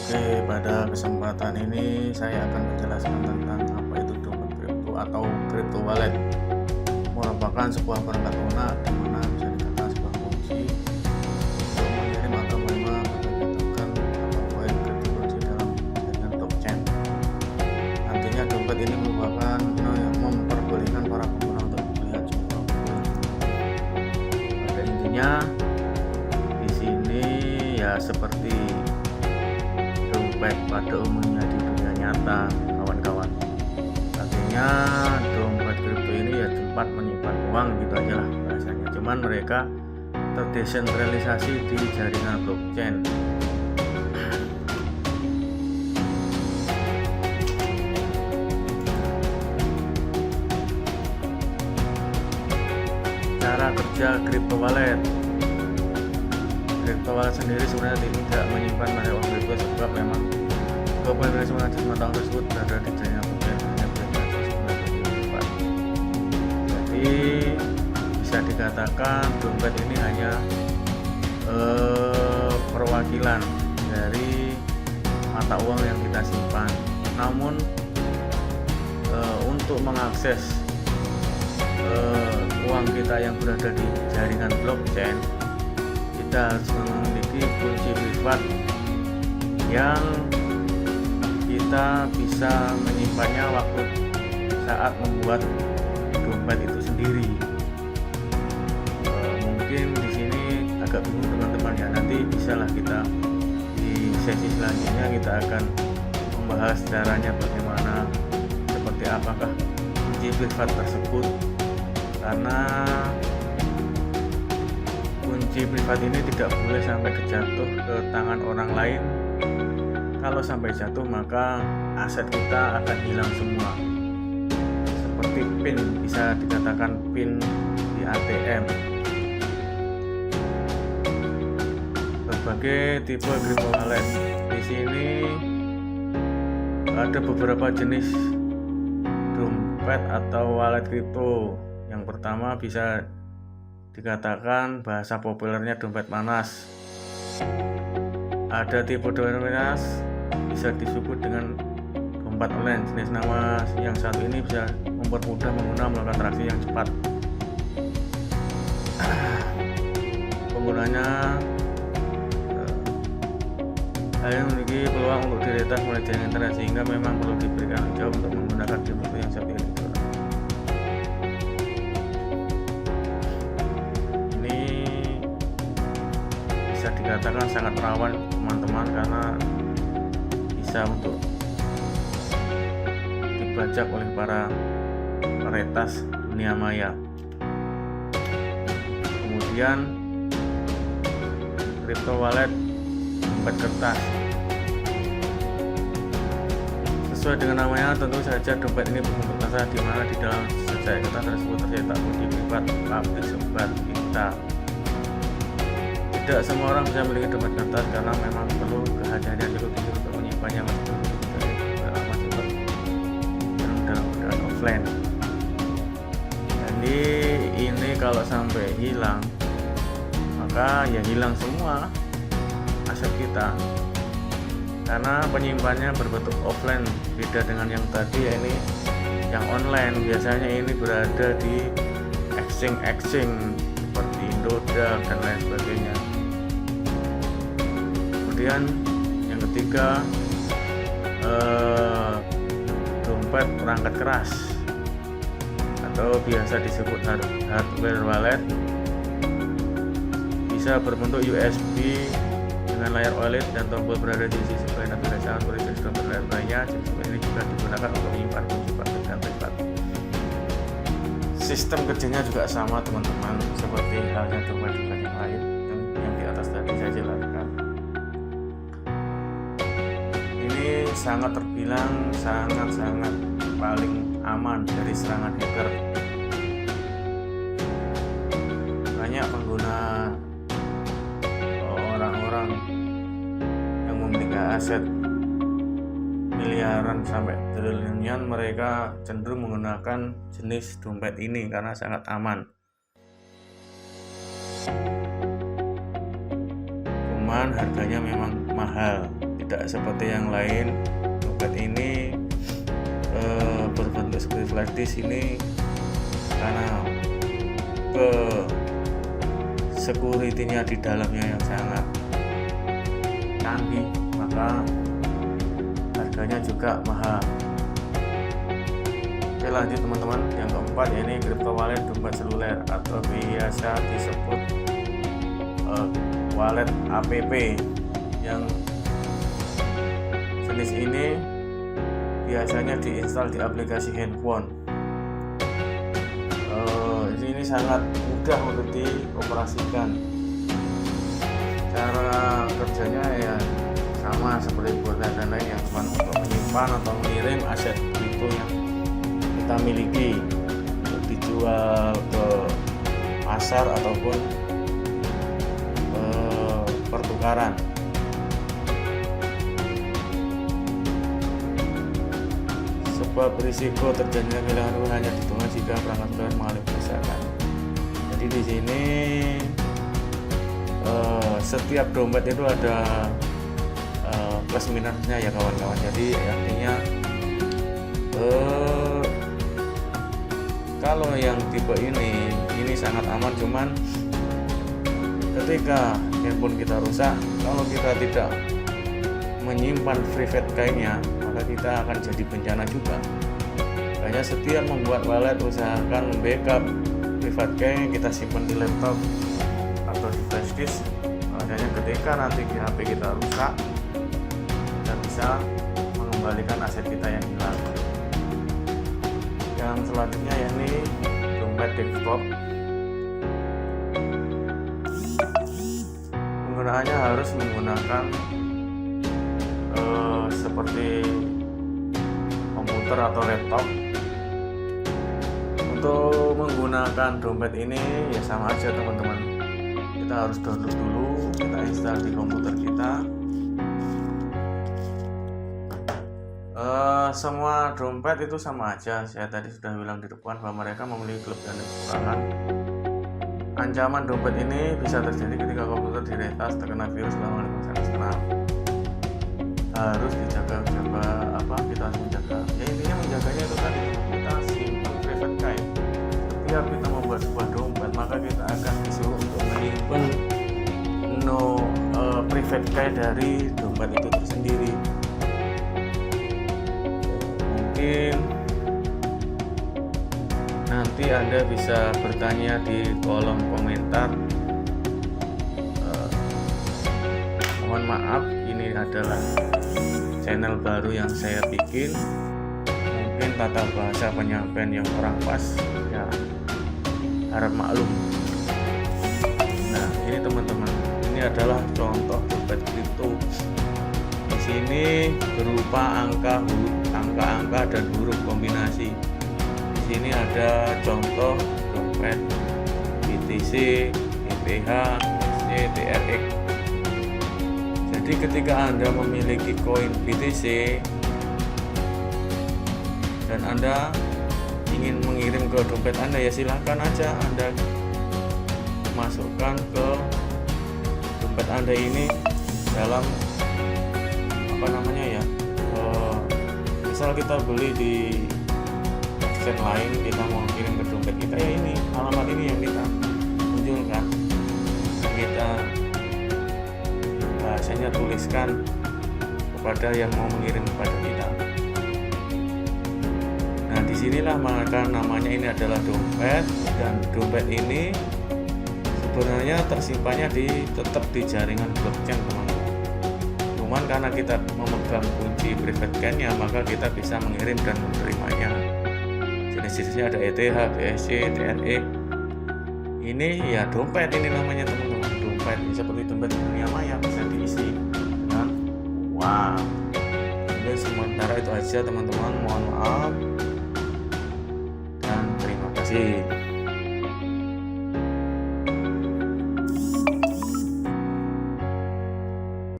Oke, pada kesempatan ini saya akan menjelaskan tentang apa itu dompet kripto atau crypto wallet. Merupakan sebuah perangkat lunak di mana bisa dikatakan sebuah kunci untuk mengirim atau menerima berbagai token atau koin kriptokurrensi dalam jaringan blockchain. Nantinya dompet ini merupakan memperbolehkan para pengguna untuk melihat jumlah koin. Pada intinya di sini ya seperti dompet pada umumnya di dunia nyata, kawan-kawan. Artinya dompet kripto ini ya tempat menyimpan uang gitu aja lah bahasanya. Cuman mereka terdesentralisasi di jaringan blockchain. Cara kerja crypto wallet. Crypto wallet sendiri sebenarnya tidak menyimpan banyak uang kripto sebab memang kepemilikan atas mata uang tersebut berada di jaringan blockchain hanya jadi bisa dikatakan dompet ini hanya perwakilan dari mata uang yang kita simpan. Namun untuk mengakses uang kita yang berada di jaringan blockchain, kita harus memiliki kunci privat yang kita bisa menyimpannya waktu saat membuat dompet itu sendiri. Mungkin di sini agak bingung teman-teman ya, nanti bisalah kita di sesi selanjutnya kita akan membahas caranya bagaimana, seperti apakah kunci privat tersebut, karena kunci privat ini tidak boleh sampai jatuh ke tangan orang lain. Kalau sampai jatuh maka aset kita akan hilang semua, seperti PIN, bisa dikatakan PIN di ATM. Berbagai tipe crypto wallet. Di sini ada beberapa jenis dompet atau wallet kripto. Yang pertama bisa dikatakan bahasa populernya dompet manas. Ada tipe dompet manas bisa disebut dengan dompet online. Jenis nama yang satu ini bisa mempermudah pengguna melakukan transaksi yang cepat. Penggunanya hanya memiliki peluang untuk diretas mulai jaringan internet, sehingga memang perlu diberikan jauh untuk menggunakan dompet yang satu ini. Ini bisa dikatakan sangat rawan teman-teman karena bisa untuk dibajak oleh para peretas dunia maya. Kemudian crypto wallet dompet kertas. Sesuai dengan namanya, tentu saja dompet ini berbentuk kertas di mana di dalam sejak kertas tersebut tercetak kunci privat pabrik sebat kita. Tidak semua orang bisa memiliki dompet kertas karena memang perlu kehadiran cukup tinggi untuk menyimpannya meskipun dalam keadaan offline. Jadi ini kalau sampai hilang maka ya hilang semua aset kita, karena penyimpannya berbentuk offline. Beda dengan yang tadi ya, ini yang online. Biasanya ini berada di exchange seperti Indodax dan lain sebagainya. Kemudian yang ketiga, dompet perangkat keras atau biasa disebut hardware wallet. Bisa berbentuk USB dengan layar OLED dan tombol berada di sisi selain aplikasi seperti jenis dompet lainnya. Jenis ini juga digunakan untuk menyimpan kunci pabrik dan privat. Sistem kerjanya juga sama teman-teman, seperti halnya dompet-dompet yang lain yang di atas tadi saya jelaskan. Ini sangat terbilang sangat paling aman dari serangan hacker. Banyak pengguna orang-orang yang memiliki aset miliaran sampai triliunan, mereka cenderung menggunakan jenis dompet ini karena sangat aman. Cuman harganya memang mahal, tidak seperti yang lain. Dompet ini berbentuk seperti flash disk ini karena ke security-nya di dalamnya yang sangat canggih, maka harganya juga mahal. Oke, lanjut teman-teman. Yang keempat ya, ini crypto wallet dompet seluler atau biasa disebut wallet app. Yang jenis ini biasanya diinstal di aplikasi handphone. Ini sangat mudah untuk dioperasikan. Cara kerjanya ya sama seperti wallet dan lain yang cuma untuk menyimpan atau mengirim aset kripto yang kita miliki untuk dijual ke pasar ataupun pertukaran. Sebab risiko terjadinya kehilangan uang hanya dihitung jika perangkat lunak mengalami kerusakan. Jadi di sini setiap dompet itu ada plus minusnya ya kawan-kawan. Jadi artinya kalau yang tipe ini sangat aman, cuman ketika handphone kita rusak, kalau kita tidak menyimpan private key-nya, maka kita akan jadi bencana juga. Makanya setiap membuat wallet usahakan membackup private key yang kita simpan di laptop atau di flash disk. Makanya ketika nanti HP kita rusak, kita bisa mengembalikan aset kita yang hilang. Yang selanjutnya yakni dompet desktop. Penggunaannya harus menggunakan seperti komputer atau laptop. Untuk menggunakan dompet ini ya sama aja teman-teman, kita harus download dulu, kita install di komputer kita. Semua dompet itu sama aja. Saya tadi sudah bilang di depan bahwa mereka memiliki kelebihan dan kekurangan. Ancaman dompet ini bisa terjadi ketika komputer diretas, terkena virus, selama 5 senap. Harus dijaga kita harus menjaga. Ya intinya menjaganya itu tadi, kita simpan private key. Setiap kita membuat sebuah dompet, maka kita akan disuruh untuk menyimpan private key dari dompet itu tersendiri. Mungkin nanti Anda bisa bertanya di kolom komentar. Mohon maaf, ini adalah channel baru yang saya bikin. Mungkin tata bahasa penyampaian yang kurang pas, ya harap maklum. Nah, ini teman-teman, ini adalah contoh dompet kripto. Di sini berupa angka dan huruf kombinasi. Di sini ada contoh dompet BTC, ETH, TRX. Jadi ketika Anda memiliki koin BTC dan Anda ingin mengirim ke dompet Anda, ya silahkan aja Anda masukkan ke dompet Anda ini dalam misal kita beli di exchange lain, kita mau kirim ke dompet kita, ya ini alamat ini yang kita munculkan, kita bahasanya tuliskan kepada yang mau mengirim kepada kita. Nah, disinilah maka namanya ini adalah dompet, dan dompet ini sebenarnya tersimpannya tetap di jaringan blockchain, teman-teman. Cuman karena kita memegang kunci private key-nya, maka kita bisa mengirim dan menerimanya. Jenis-jenisnya ada ETH, BSC, TRX. Ini ya dompet, ini namanya teman-teman, dompet. Ini seperti dompet dunia maya, bisa diisi dengan uang. Jadi sementara itu aja teman-teman, mohon maaf dan terima kasih.